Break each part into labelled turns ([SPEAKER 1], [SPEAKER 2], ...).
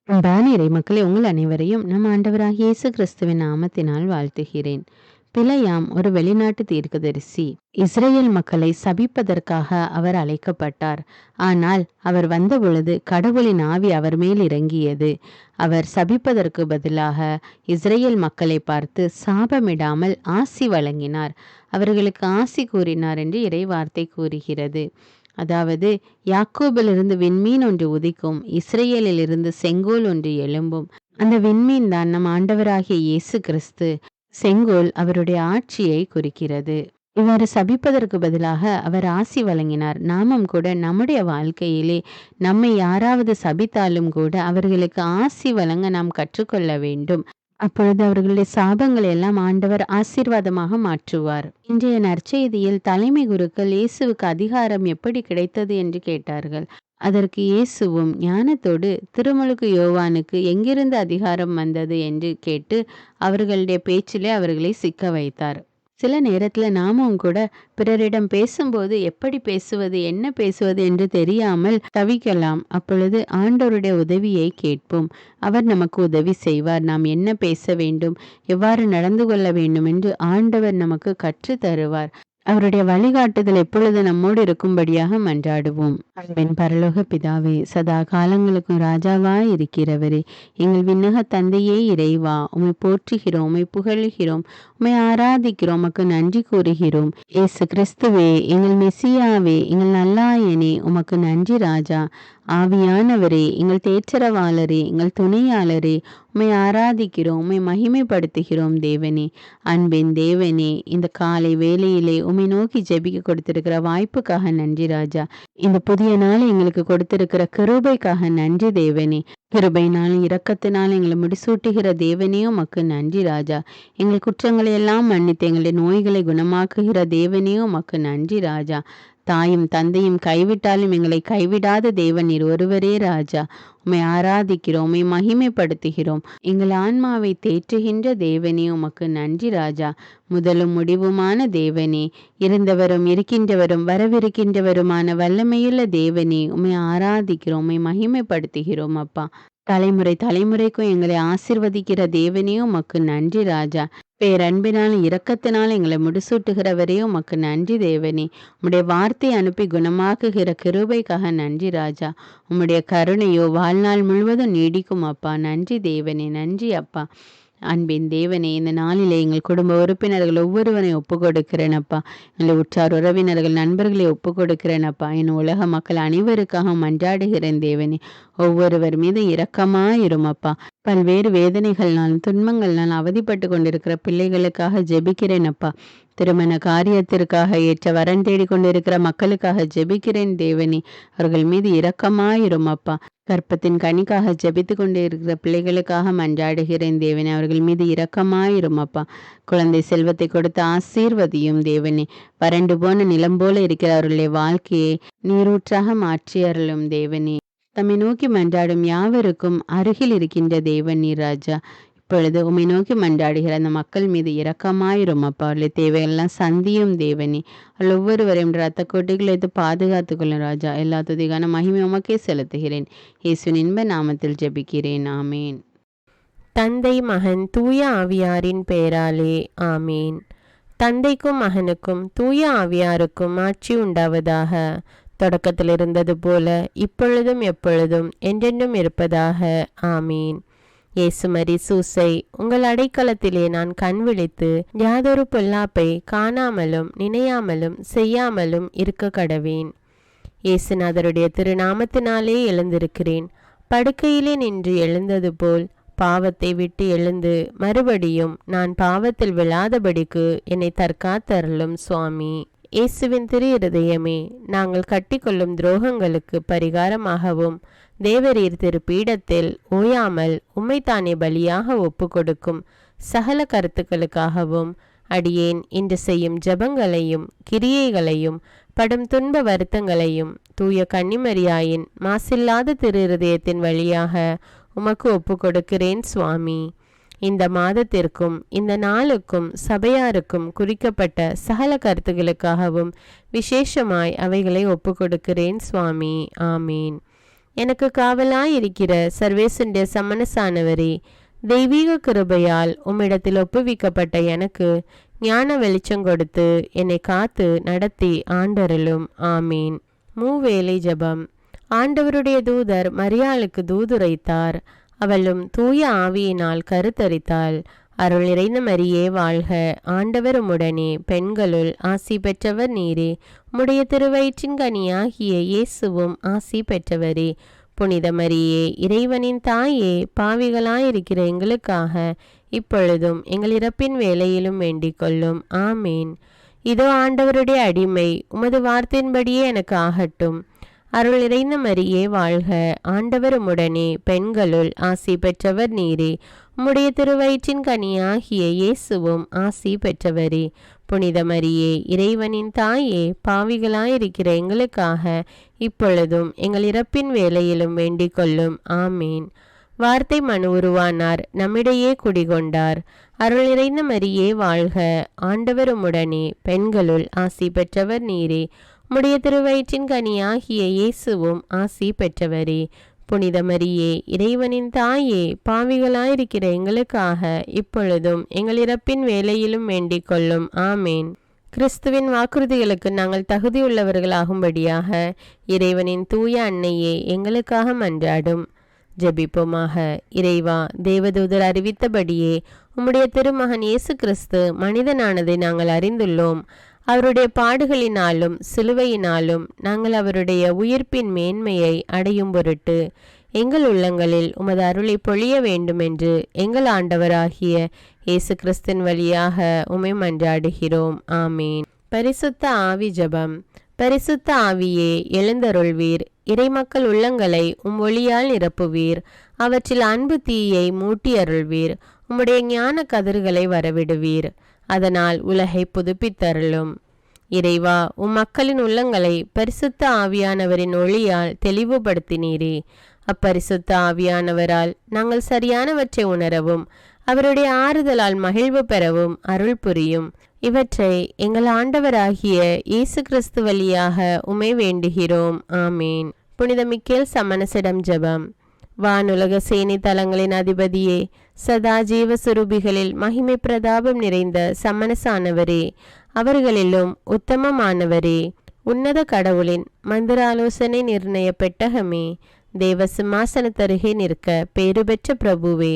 [SPEAKER 1] அன்பான இறைமக்களே, உங்கள் அனைவரையும் நம் ஆண்டவராகிய இயேசு கிறிஸ்துவின் நாமத்தினால் வாழ்த்துகிறேன். பிலேயாம் ஒரு வெளிநாட்டு தீர்க்கதரிசி. இஸ்ரேல் மக்களை சபிப்பதற்காக அவர் அழைக்கப்பட்டார். ஆனால் அவர் வந்தபொழுது கடவுளின் ஆவி அவர் மேல் இறங்கியது. அவர் சபிப்பதற்கு பதிலாக இஸ்ரேல் மக்களை பார்த்து சாபமிடாமல் ஆசி வழங்கினார். அவர்களுக்கு ஆசி கூறினார் என்று இறைவார்த்தை கூறுகிறது. அதாவது, யாக்கோபிலிருந்து விண்மீன் ஒன்று உதிக்கும், இஸ்ரேலிலிருந்து செங்கோல் ஒன்று எழும்பும். அந்த விண்மீன் தான் நம் ஆண்டவராகிய இயேசு கிறிஸ்து. செங்கோல் அவருடைய ஆட்சியை குறிக்கிறது. இவ்வாறு சபிப்பதற்கு பதிலாக அவர் ஆசி வழங்கினார். நாமும் கூட நம்முடைய வாழ்க்கையிலே நம்மை யாராவது சபித்தாலும் கூட அவர்களுக்கு ஆசி வழங்க நாம் கற்றுக்கொள்ள வேண்டும். அப்பொழுது அவர்களுடைய சாபங்களை எல்லாம் ஆண்டவர் ஆசீர்வாதமாக மாற்றுவார். இன்றைய நற்செய்தியில் தலைமை குருக்கள் இயேசுவுக்கு அதிகாரம் எப்படி கிடைத்தது என்று கேட்டார்கள். அதற்கு இயேசுவும் ஞானத்தோடு திருமுழுக்கு யோவானுக்கு எங்கிருந்து அதிகாரம் வந்தது என்று கேட்டு அவர்களுடைய பேச்சிலே அவர்களை சிக்க வைத்தார். சில நேரத்தில் நாமும் கூட பிறரிடம் பேசும்போது எப்படி பேசுவது, என்ன பேசுவது என்று தெரியாமல் தவிக்கலாம். அப்பொழுது ஆண்டவருடைய உதவியை கேட்போம். அவர் நமக்கு உதவி செய்வார். நாம் என்ன பேச வேண்டும், எவ்வாறு நடந்து கொள்ள வேண்டும் என்று ஆண்டவர் நமக்கு கற்று தருவார். அவருடைய வழிகாட்டுதல் எப்பொழுது நம்மோடு இருக்கும்படியாக மன்றாடுவோம். அன்பின் பரலோக பிதாவே, சதா காலங்களுக்கும் ராஜாவாய் இருக்கிறவரே, எங்கள் விண்ணக தந்தையே இறைவா, உம்மை போற்றுகிறோம், உம்மை புகழுகிறோம், உம்மை ஆராதிக்கிறோம், உமக்கு நன்றி கூறுகிறோம். இயேசு கிறிஸ்துவே, எங்கள் மெசியாவே, எங்கள் நல்லாயனே, உமக்கு நன்றி ராஜா. ஆவியானவரே, எங்கள் தேற்றரவாளரே, எங்கள் துணையாளரே, உம்மை ஆராதிக்கிறோம், உம்மை மகிமைப்படுத்துகிறோம் தேவனே. அன்பின் தேவனே, இந்த காலை வேளையிலே உம்மை நோக்கி ஜெபிக்க கொடுத்திருக்கிற வாய்ப்புக்காக நன்றி ராஜா. இந்த புதிய நாள் எங்களுக்கு கொடுத்திருக்கிற கிருபைக்காக நன்றி தேவனே. கிருபையினாலும் இரக்கத்தினாலும் எங்களை முடிசூட்டுகிற தேவனே, உமக்கு நன்றி ராஜா. எங்கள் குற்றங்களை எல்லாம் மன்னித்து எங்களுடைய நோய்களை குணமாக்குகிற தேவனே, உமக்கு நன்றி ராஜா. தாயும் தந்தையும் கைவிட்டாலும் எங்களை கைவிடாத தேவன் நீர் ஒருவரே ராஜா. உம்மை ஆராதிக்கிறோம், உம்மை மகிமைப்படுத்துகிறோம். எங்கள் ஆன்மாவை தேற்றுகின்ற தேவனே, உமக்கு நன்றி ராஜா. முதலும் முடிவுமான தேவனே, இருந்தவரும் இருக்கின்றவரும் வரவிருக்கின்றவருமான வல்லமையுள்ள தேவனே, உம்மை ஆராதிக்கிறோம், உம்மை மகிமைப்படுத்துகிறோம் அப்பா. தலைமுறை தலைமுறைக்கும் எங்களை ஆசிர்வதிக்கிற தேவனே, உமக்கு நன்றி ராஜா. பேரன்பினாலும் இரக்கத்தினாலும் எங்களை முடிசூட்டுகிறவரே, உமக்கு நன்றி தேவனே. உம்முடைய வார்த்தை அனுப்பி குணமாக்குகிற கிருபைக்காக நன்றி ராஜா. உம்முடைய கருணையோ வாழ்நாள் முழுவதும் நீடிக்கும் அப்பா. நன்றி தேவனே, நன்றி அப்பா. அன்பின் தேவனே, இந்த நாளிலே எங்கள் குடும்ப உறுப்பினர்கள் ஒவ்வொருவரையும் ஒப்பு கொடுக்கிறேனப்பா. எங்களை உற்றார் உறவினர்கள் நண்பர்களை ஒப்பு கொடுக்கிறேனப்பா. என் உலக மக்கள் அனைவருக்காக மன்றாடுகிறேன் தேவனே. ஒவ்வொருவர் மீது இரக்கமாயிரும் அப்பா. பல்வேறு வேதனைகள்னாலும் துன்பங்கள்னாலும் அவதிப்பட்டு கொண்டிருக்கிற பிள்ளைகளுக்காக ஜெபிக்கிறேன் அப்பா. திருமண காரியத்திற்காக ஏற்ற வரன் தேடி கொண்டிருக்கிற மக்களுக்காக ஜெபிக்கிறேன் தேவனே. அவர்கள் மீது இரக்கமாயிரும் அப்பா. கற்பத்தின் கனிக்காக ஜெபித்து கொண்டு இருக்கிற பிள்ளைகளுக்காக மன்றாடுகிறேன் தேவனே. அவர்கள் மீது இரக்கமாயிரும் அப்பா. குழந்தை செல்வத்தை கொடுத்து ஆசீர்வதியும் தேவனே. வறண்டு போன நிலம் போல இருக்கிற அவர்களுடைய வாழ்க்கையை நீரூற்றாக மாற்றி அருளும் தேவனே. தம்மை நோக்கி மன்றாடும் யாவருக்கும் அருகில் இருக்கின்ற தேவன் நீர் ராஜா. இப்பொழுது உம்மை நோக்கி மன்றாடுகிற அந்த மக்கள் மீது இரக்கமாயிரும் அப்பா. அவருடைய தேவையெல்லாம் சந்தியும் தேவனே. அவள் ஒவ்வொருவரையும் ரத்த கொட்டிகளை எடுத்து பாதுகாத்துக்கொள்ளும் ராஜா. எல்லா துதிக்கான மகிமை உமக்கே செலுத்துகிறேன். இயேசுவின் இன்ப நாமத்தில் ஜெபிக்கிறேன். ஆமேன்.
[SPEAKER 2] தந்தை மகன் தூய ஆவியாரின் பெயராலே ஆமேன். தந்தைக்கும் மகனுக்கும் தூய ஆவியாருக்கும் ஆட்சி உண்டாவதாக. தொடக்கத்தில் இருந்தது போல இப்பொழுதும் எப்பொழுதும் என்றென்றும் இருப்பதாக. ஆமீன். இயேசுமரி சூசை, உங்கள் அடைக்கலத்திலே நான் கண் விழித்து யாதொரு பொல்லாப்பை காணாமலும் நினையாமலும் செய்யாமலும் இருக்க கடவேன். இயேசுநாதருடைய திருநாமத்தினாலே எழுந்திருக்கிறேன். படுக்கையிலே நின்று எழுந்தது போல் பாவத்தை விட்டு எழுந்து மறுபடியும் நான் பாவத்தில் விழாதபடிக்கு என்னை தற்காத்தருளும் சுவாமி. இயேசுவின் திரு இருதயமே, நாங்கள் கட்டிக்கொள்ளும் துரோகங்களுக்கு பரிகாரமாகவும் தேவரீர் திரு பீடத்தில் ஓயாமல் உம்மைத்தானே பலியாக ஒப்பு கொடுக்கும் சகல கருத்துக்களுக்காகவும் அடியேன் இன்று செய்யும் ஜபங்களையும் கிரியைகளையும் படும் துன்ப வருத்தங்களையும் தூய கன்னிமரியாயின் மாசில்லாத திரு இருதயத்தின் வழியாக உமக்கு ஒப்பு கொடுக்கிறேன் சுவாமி. இந்த மாதத்திற்கும் இந்த நாளுக்கும் சபையாருக்கும் குறிக்கப்பட்ட சகல கருத்துகளுக்காகவும் விசேஷமாய் அவைகளை ஒப்பு கொடுக்கிறேன் சுவாமி. ஆமீன். எனக்கு காவலாயிருக்கிற சர்வேசனுடைய சமனசானவரே, தெய்வீக கிருபையால் உம்மிடத்தில் ஒப்புவிக்கப்பட்ட எனக்கு ஞான வெளிச்சம் கொடுத்து என்னை காத்து நடத்தி ஆண்டருளும். ஆமீன். மூவேளை ஜெபம். ஆண்டவருடைய தூதர் மரியாளுக்கு தூதுரைத்தார். அவளும் தூய ஆவியினால் கருத்தரித்தாள். அருள் நிறைந்த மரியே வாழ்க, ஆண்டவர் உம்முடனே, பெண்களுள் ஆசி பெற்றவர் நீரே. உம்முடைய திருவயிற்றின் கனியாகிய இயேசுவும் ஆசி பெற்றவரே. புனித மரியே, இறைவனின் தாயே, பாவிகளாயிருக்கிற எங்களுக்காக இப்பொழுதும் எங்கள் இறப்பின் வேளையிலும் வேண்டிக் கொள்ளும். ஆமீன். இதோ ஆண்டவருடைய அடிமை, உமது வார்த்தையின்படியே எனக்கு ஆகட்டும். அருள் நிறைந்த மரியே வாழ்க, ஆண்டவர் உம்முடனே, பெண்களுள் ஆசி பெற்றவர் நீரே. உம்முடைய திருவயிற்றின் கனியாகிய இயேசுவும் ஆசி பெற்றவரே. புனித மரியே, இறைவனின் தாயே, பாவிகளாயிருக்கிற எங்களுக்காக இப்பொழுதும் எங்கள் இறப்பின் வேளையிலும் வேண்டிக் கொள்ளும். ஆமீன். வார்த்தை மனு உருவானார், நம்மிடையே குடிகொண்டார். அருள் நிறைந்த மரியே வாழ்க, ஆண்டவர் உம்முடனே, பெண்களுள் ஆசி பெற்றவர் நீரே. உம்முடைய திருவயிற்றின் கனியாகிய இயேசுவும் ஆசி பெற்றவரே. புனித மரியே, இறைவனின் தாயே, பாவிகளாயிருக்கிற எங்களுக்காக இப்பொழுதும் எங்கள் இறப்பின் வேளையிலும் வேண்டிக் கொள்ளும். ஆமேன். கிறிஸ்துவின் வாக்குறுதிகளுக்கு நாங்கள் தகுதியுள்ளவர்களாகும்படியாக இறைவனின் தூய அன்னையே எங்களுக்காக மன்றாடும். ஜெபிப்போமாக. இறைவா, தேவதூதர் அறிவித்தபடியே உம்முடைய திருமகன் இயேசு கிறிஸ்து மனிதனானதை நாங்கள் அறிந்துள்ளோம். அவருடைய பாடுகளினாலும் சிலுவையினாலும் நாங்கள் அவருடைய உயிர்ப்பின் மேன்மையை அடையும் பொருட்டு எங்கள் உள்ளங்களில் உமது அருளை பொழிய வேண்டுமென்று எங்கள் ஆண்டவராகிய இயேசு கிறிஸ்தின் வழியாக உம்மை மன்றாடுகிறோம். ஆமீன். பரிசுத்த ஆவி ஜெபம். பரிசுத்த ஆவியே, எழுந்தருள்வீர். இறைமக்கள் உள்ளங்களை ஒளியால் நிரப்புவீர். அவற்றில் அன்பு தீயை மூட்டி அருள்வீர். உம்முடைய ஞான கதிர்களை வரவிடுவீர். அதனால் உலகை புதுப்பித்தருளும். இறைவா, மக்களின் உள்ளங்களை பரிசுத்த ஆவியானவரின் ஒளியால் தெளிவுபடுத்தினீரே. அப்பரிசுத்த ஆவியானவரால் நாங்கள் சரியானவற்றை உணரவும் அவருடைய ஆறுதலால் மகிழ்வு பெறவும் அருள் புரியும். இவற்றை எங்கள் ஆண்டவராகிய இயேசு கிறிஸ்து வழியாக உம்மை வேண்டுகிறோம். ஆமீன். புனித மிக்கேல் சமணசிடம் ஜெபம். வானுலக சேனை தலங்களின் அதிபதியே, சதா ஜீவ சுரூபிகளில் மகிமை பிரதாபம் நிறைந்த சமணசானவரே, அவர்களிலும் உத்தமமானவரே, உன்னத கடவுளின் மந்திர ஆலோசனை நிர்ணய பெட்டகமே, தேவ சிம்மாசனத்தருகே நிற்க பேறு பெற்ற பிரபுவே,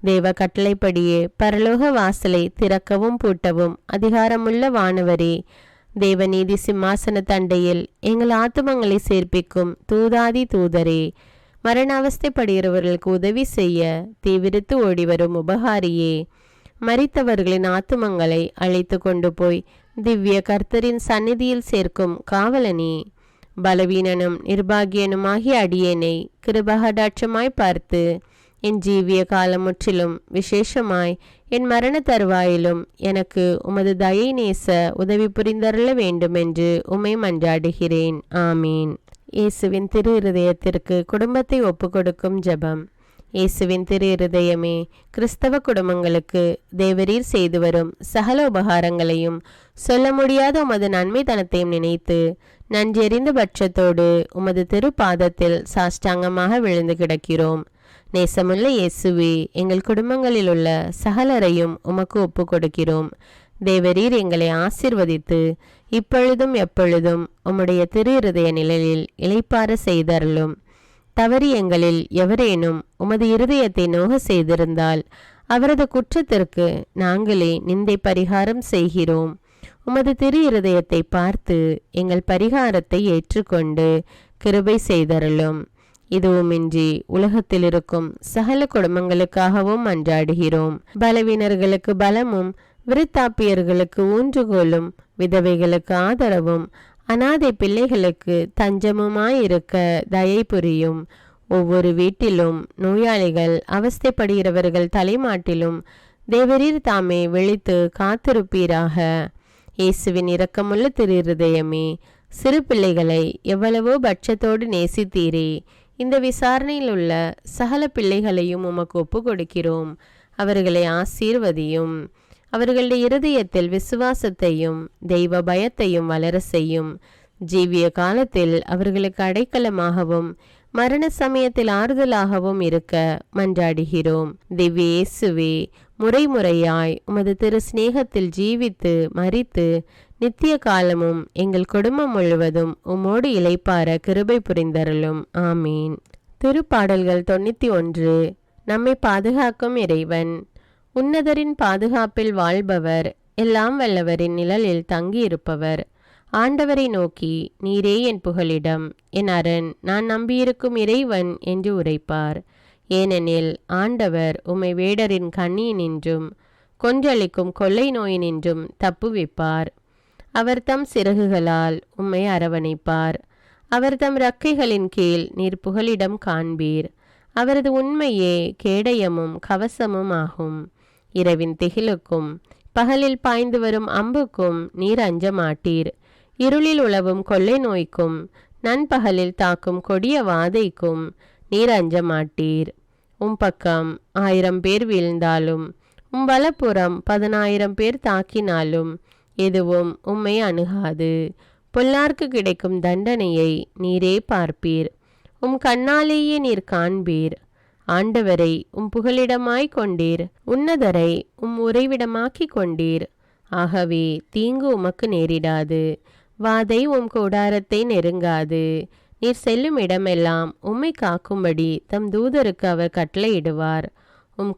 [SPEAKER 2] தேவ கட்டளைப்படியே பரலோக வாசலை திறக்கவும் பூட்டவும் அதிகாரமுள்ள வானவரே, தேவநீதி சிம்மாசன தண்டையில் எங்கள் ஆத்துமங்களை சேர்ப்பிக்கும் தூதாதி தூதரே, மரண அவஸ்தைப்படுகிறவர்களுக்கு உதவி செய்ய தீவிரித்து ஓடிவரும் உபகாரியே, மரித்தவர்களின் ஆத்துமங்களை அழைத்து கொண்டு போய் திவ்ய கர்த்தரின் சந்நிதியில் சேர்க்கும் காவலனே, பலவீனனும் நிர்பாகியனுமாகிய அடியேனை கிருபகடாட்சமாய் பார்த்து என் ஜீவிய காலம் முற்றிலும் விசேஷமாய் என் மரண தருவாயிலும் எனக்கு உமது தயை நேச உதவி புரிந்தருள வேண்டுமென்று உம்மை மன்றாடுகிறேன். ஆமீன். இயேசுவின் திரு இருதயத்திற்கு குடும்பத்தை ஒப்புக்கொடுக்கும் ஜெபம். இயேசுவின் திரு இருதயமே, கிறிஸ்தவ குடும்பங்களுக்கு தேவரீர் செய்து வரும் சகல உபகாரங்களையும் சொல்ல முடியாத உமது நன்மைத்தனத்தையும் நினைத்து நன்றெறிந்த பட்சத்தோடு உமது திருப்பாதத்தில் சாஷ்டாங்கமாக விழுந்து கிடக்கிறோம். நேசமுள்ள இயேசுவே, எங்கள் குடும்பங்களில் உள்ள சகலரையும் உமக்கு ஒப்பு கொடுக்கிறோம். தேவரீர் எங்களை ஆசீர்வதித்து இப்பொழுதும் எப்பொழுதும் உம்முடைய திரு இருதய நிழலில் இளைப்பாற செய்தருளும். தவறி எங்களில் எவரேனும் உமது இருதயத்தை நோக செய்திருந்தால் அவரது குற்றத்திற்கு நாங்களே நிந்தை பரிகாரம் செய்கிறோம். உமது திரு இருதயத்தை பார்த்து எங்கள் பரிகாரத்தை ஏற்றுக்கொண்டு கிருபை செய்தருளும். இதுவுமின்றி உலகத்தில் இருக்கும் சகல குடும்பங்களுக்காகவும் மன்றாடுகிறோம். பலவீனர்களுக்கு பலமும், விருத்தாப்பியர்களுக்கு ஊன்றுகோலும், விதவைகளுக்கு ஆதரவும், அனாதை பிள்ளைகளுக்கு தஞ்சமுமாயிருக்க தயை புரியும். ஒவ்வொரு வீட்டிலும் நோயாளிகள் அவஸ்தைப்படுகிறவர்கள் தலைமாட்டிலும் தேவரீர் தாமே விழித்து காத்திருப்பீராக. இயேசுவின் இரக்கமுள்ள திரு இருதயமே, சிறு பிள்ளைகளை எவ்வளவோ பட்சத்தோடு நேசித்தீரே. இந்த விசாரணையில் உள்ள சகல பிள்ளைகளையும் உமக்கு ஒப்பு கொடுக்கிறோம். அவர்களை ஆசீர்வதியும். அவர்களுடைய இருதயத்தில் விசுவாசத்தையும் தெய்வ பயத்தையும் வளர செய்யும். ஜீவிய காலத்தில் அவர்களுக்கு அடைக்கலமாகவும் மரண சமயத்தில் ஆறுதலாகவும் இருக்க மன்றாடுகிறோம். திவ்ய இயேசுவே, முறைமுறையாய் உமது திரு சிநேகத்தில் ஜீவித்து மரித்து நித்திய காலமும் எங்கள் குடும்பம் முழுவதும் உம்மோடு இளைப்பார கிருபை புரிந்தருளும். ஆமீன். திருப்பாடல்கள் 91. நம்மை பாதுகாக்கும் இறைவன். உன்னதரின் பாதுகாப்பில் வாழ்பவர், எல்லாம் வல்லவரின் நிழலில் தங்கியிருப்பவர். ஆண்டவரை நோக்கி, நீரே என் புகலிடம், என் அரண், நான் நம்பியிருக்கும் இறைவன் என்று உரைப்பார். ஏனெனில் ஆண்டவர் உம்மை வேடரின் கண்ணியினின்றும் கொன்றளிக்கும் கொள்ளை நோயினின்றும் தப்புவிப்பார். அவர் தம் சிறகுகளால் உம்மை அரவணைப்பார். அவர் தம் இறக்கைகளின் கீழ் நீர் புகலிடம் காண்பீர். அவரது உண்மையே கேடயமும் கவசமும் ஆகும். இரவின் திகிலுக்கும் பகலில் பாய்ந்து வரும் அம்புக்கும் நீர் அஞ்ச மாட்டீர். இருளில் உலவும் கொள்ளை நோய்க்கும் நண்பகலில் தாக்கும் கொடிய வாதைக்கும் நீர் அஞ்ச மாட்டீர். பக்கம் 1000 பேர் வீழ்ந்தாலும் வலப்புறம் 10,000 பேர் தாக்கினாலும் எதுவும் உம்மை அணுகாது. பொல்லார்க்கு கிடைக்கும் தண்டனையை நீரே பார்ப்பீர். கண்ணாலேயே நீர் காண்பீர். ஆண்டவரை புகலிடமாய் கொண்டீர். உன்னதரை உறைவிடமாக்கி கொண்டீர். ஆகவே தீங்கு உமக்கு நேரிடாது. வாதை கூடாரத்தை நெருங்காது. நீர் செல்லும் இடமெல்லாம் உம்மை காக்கும்படி தம் தூதருக்கு அவர் கட்டளையிடுவார்.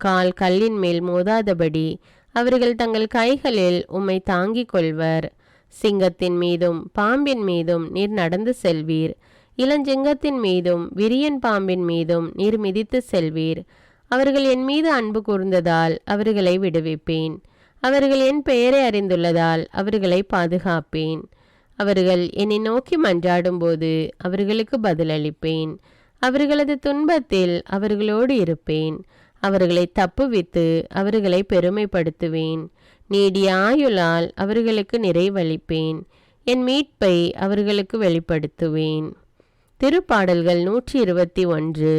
[SPEAKER 2] கால் கல்லின் மேல் மோதாதபடி அவர்கள் தங்கள் கைகளில் உம்மை தாங்கிக் கொள்வர். சிங்கத்தின் மீதும் பாம்பின் மீதும் நீர் நடந்து செல்வீர். இளஞ்சிங்கத்தின் மீதும் விரியன் பாம்பின் மீதும் நீர் மிதித்து செல்வீர். அவர்கள் என் மீது அன்பு கூர்ந்ததால் அவர்களை விடுவிப்பேன். அவர்கள் என் பெயரை அறிந்துள்ளதால் அவர்களை பாதுகாப்பேன். அவர்கள் என்னை நோக்கி மன்றாடும் போது அவர்களுக்கு பதிலளிப்பேன். அவர்களது துன்பத்தில் அவர்களோடு இருப்பேன். அவர்களை தப்புவித்து அவர்களை பெருமைப்படுத்துவேன். நீடிய ஆயுளால் அவர்களுக்கு நிறைவளிப்பேன். என் மீட்பை அவர்களுக்கு வெளிப்படுத்துவேன். திருப்பாடல்கள் 121.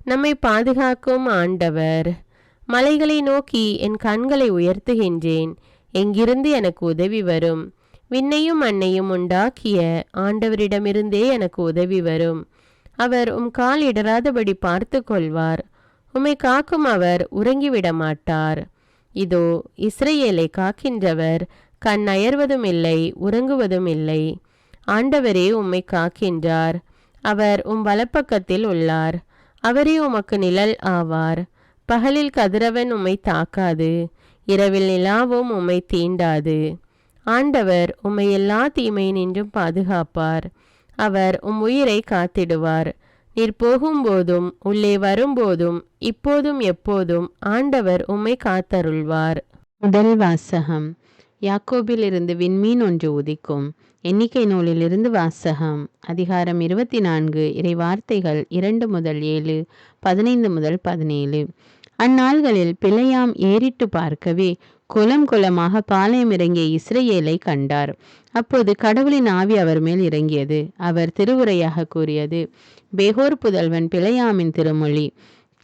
[SPEAKER 2] நம்மை பாதுகாக்கும் ஆண்டவர். மலைகளை நோக்கி என் கண்களை உயர்த்துகின்றேன். எங்கிருந்து எனக்கு உதவி வரும்? விண்ணையும் மண்ணையும் உண்டாக்கிய ஆண்டவரிடமிருந்தே எனக்கு உதவி வரும். அவர் கால் இடராதபடி பார்த்து கொள்வார். உம்மை காக்கும் அவர் உறங்கிவிட மாட்டார். இதோ இஸ்ரவேலை காக்கின்றவர் கண் அயர்வதும் இல்லை, உறங்குவதும் இல்லை. ஆண்டவரே உம்மை காக்கின்றார். அவர் வலப்பக்கத்தில் உள்ளார். அவரே உமக்கு நிழல் ஆவார். பகலில் கதிரவன் உம்மை தாக்காது, இரவில் நிலாவும் உம்மை தீண்டாது. ஆண்டவர் உம்மை எல்லா தீமையினின்றும் பாதுகாப்பார். அவர் உயிரை காத்திடுவார். நீர் போகும்போதும் உள்ளே வரும்போதும் இப்போதும் எப்போதும் ஆண்டவர் உம்மை காத்தருள்வார்.
[SPEAKER 1] முதல் வாசகம். யாக்கோபிலிருந்து விண்மீன் ஒன்று உதிக்கும். எண்ணிக்கை நூலிலிருந்து வாசகம். அதிகாரம் 24. இறை வார்த்தைகள் 2 முதல் 7, 15 முதல் 17. அந்நாள்களில் பிழையாம் ஏறிட்டு பார்க்கவே குலம் குலமாக பாளையம் இறங்கிய இஸ்ரவேலை கண்டார். அப்போது கடவுளின் ஆவி அவர் மேல் இறங்கியது. அவர் திருவுரையாக கூறியது: பேகோர் புதல்வன் பிழையாமின் திருமொழி,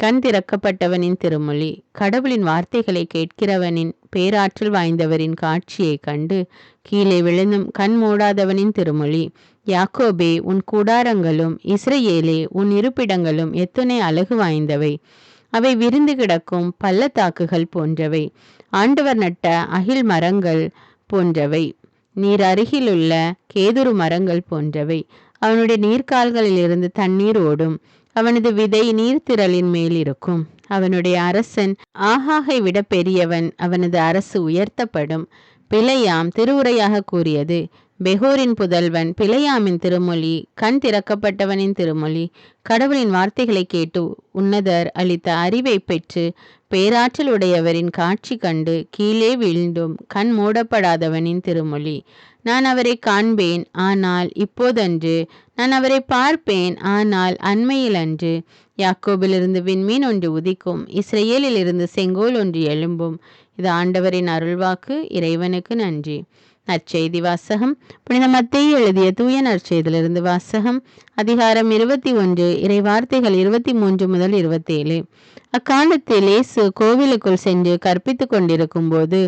[SPEAKER 1] கண் திறக்கப்பட்டவனின் திருமொழி, கடவுளின் வார்த்தைகளை கேட்கிறவனின், பேராற்றல் வாய்ந்தவரின் காட்சியை கண்டு கீழே விழுந்தும் கண் மூடாதவனின் திருமொழி. யாக்கோபே, உன் கூடாரங்களும் இஸ்ரவேலே உன் இருப்பிடங்களும் எத்துணை அழகு வாய்ந்தவை. அவை விரிந்து கிடக்கும் பள்ளத்தாக்குகள் போன்றவை. ஆண்டவர் நட்ட அகில் மரங்கள் போன்றவை. நீர் அருகிலுள்ள கேதுரு மரங்கள் போன்றவை. அவனுடைய நீர்க்கால்களிலிருந்து தண்ணீர் ஓடும். அவனது விதை நீர்த்திரளின் மேல் இருக்கும். அவனுடைய அரசன் ஆகாகை விட பெரியவன். அவனது அரசு உயர்த்தப்படும். பிழையாம் திருவுரையாக கூறியது: பெகோரின் புதல்வன் பிழையாமின் திருமொழி, கண் திறக்கப்பட்டவனின் திருமொழி. கடவுளின் வார்த்தைகளை கேட்டு உன்னதர் அளித்த அறிவை பெற்று பேராற்றல் உடையவரின் காட்சி கண்டு கீழே வீழ்ந்தும் கண் மூடப்படாதவனின் திருமொழி. நான் அவரை காண்பேன், ஆனால் இப்போதன்று. நான் அவரை பார்ப்பேன், ஆனால் அண்மையில் அன்று. யாக்கோபிலிருந்து விண்மீன் ஒன்று உதிக்கும். இஸ்ரவேலிலிருந்து செங்கோல் ஒன்று எழும்பும். இது ஆண்டவரின் அருள்வாக்கு. இறைவனுக்கு நன்றி. நற்செய்தி வாசகம். புனித மத்தேயு எழுதிய தூய நற்செய்தியிலிருந்து வாசகம். அதிகாரம் 21. இறை வார்த்தைகள் 23 முதல் 27. அக்காலத்தில் இயேசு கோவிலுக்குள் சென்று கற்பித்து கொண்டிருக்கும் போது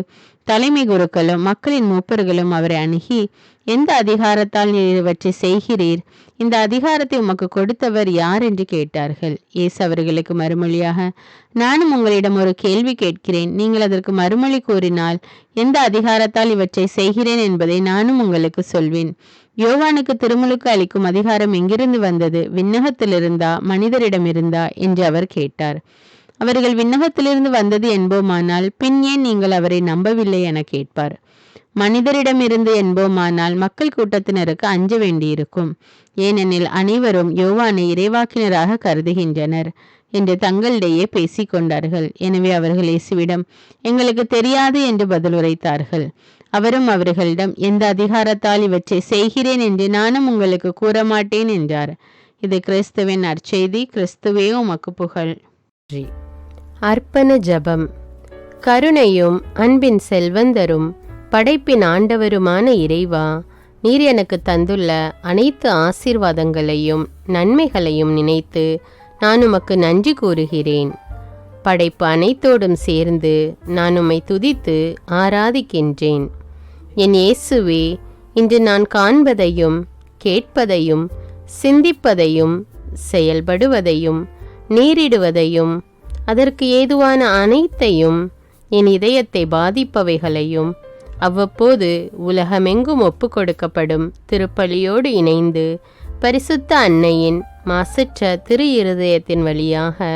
[SPEAKER 1] தலைமை குருக்களும் மக்களின் மூப்பர்களும் அவரை அணுகி, எந்த அதிகாரத்தால் நீர் இவற்றை செய்கிறீர்? இந்த அதிகாரத்தை உமக்கு கொடுத்தவர் யார் என்று கேட்டார்கள். இயேசு அவர்களுக்கு மறுமொழியாக, நானும் உங்களிடம் ஒரு கேள்வி கேட்கிறேன், நீங்கள் அதற்கு மறுமொழி கூறினால் எந்த அதிகாரத்தால் இவற்றை செய்கிறேன் என்பதை நானும் உங்களுக்கு சொல்வேன். யோவானுக்கு திருமுழுக்கு அளிக்கும் அதிகாரம் எங்கிருந்து வந்தது? விண்ணகத்திலிருந்தா மனிதரிடமிருந்தா என்று அவர் கேட்டார். அவர்கள் விண்ணகத்திலிருந்து வந்தது என்போமானால் பின் ஏன் நீங்கள் அவரை நம்பவில்லை என கேட்பார். மனிதரிடமிருந்து என்போமானால் மக்கள் கூட்டத்தினருக்கு அஞ்ச வேண்டியிருக்கும். ஏனெனில் அனைவரும் யோவானை இறைவாக்கினராக கருதுகின்றனர் என்று தங்களிடையே பேசிக்கொண்டார்கள். எனவே அவர்கள் இயேசுவிடம், எங்களுக்கு தெரியாது என்று பதில் உரைத்தார்கள். அவரும் அவர்களிடம், எந்த அதிகாரத்தால் இவற்றை செய்கிறேன் என்று நானும் உங்களுக்கு கூற மாட்டேன் என்றார். இது கிறிஸ்துவின் நற்செய்தி. கிறிஸ்துவே உமக்கு புகழ்.
[SPEAKER 2] அர்ப்பண ஜெபம். கருணையும் அன்பின் செல்வந்தரும் படைப்பின் ஆண்டவருமான இறைவா, நீர் எனக்கு தந்துள்ள அனைத்து ஆசீர்வாதங்களையும் நன்மைகளையும் நினைத்து நான் உமக்கு நன்றி கூறுகிறேன். படைப்பு அனைத்தோடும் சேர்ந்து நான் உம்மை துதித்து ஆராதிக்கின்றேன். என் இயேசுவே, இன்று நான் காண்பதையும் கேட்பதையும் சிந்திப்பதையும் செயல்படுவதையும் நேரிடுவதையும் அதற்கு ஏதுவான அனைத்தையும் என் இதயத்தை பாதிப்பவைகளையும் அவ்வப்போது உலகமெங்கும் ஒப்பு கொடுக்கப்படும் திருப்பலியோடு இணைந்து பரிசுத்த அன்னையின் மாசற்ற திரு இருதயத்தின் வழியாக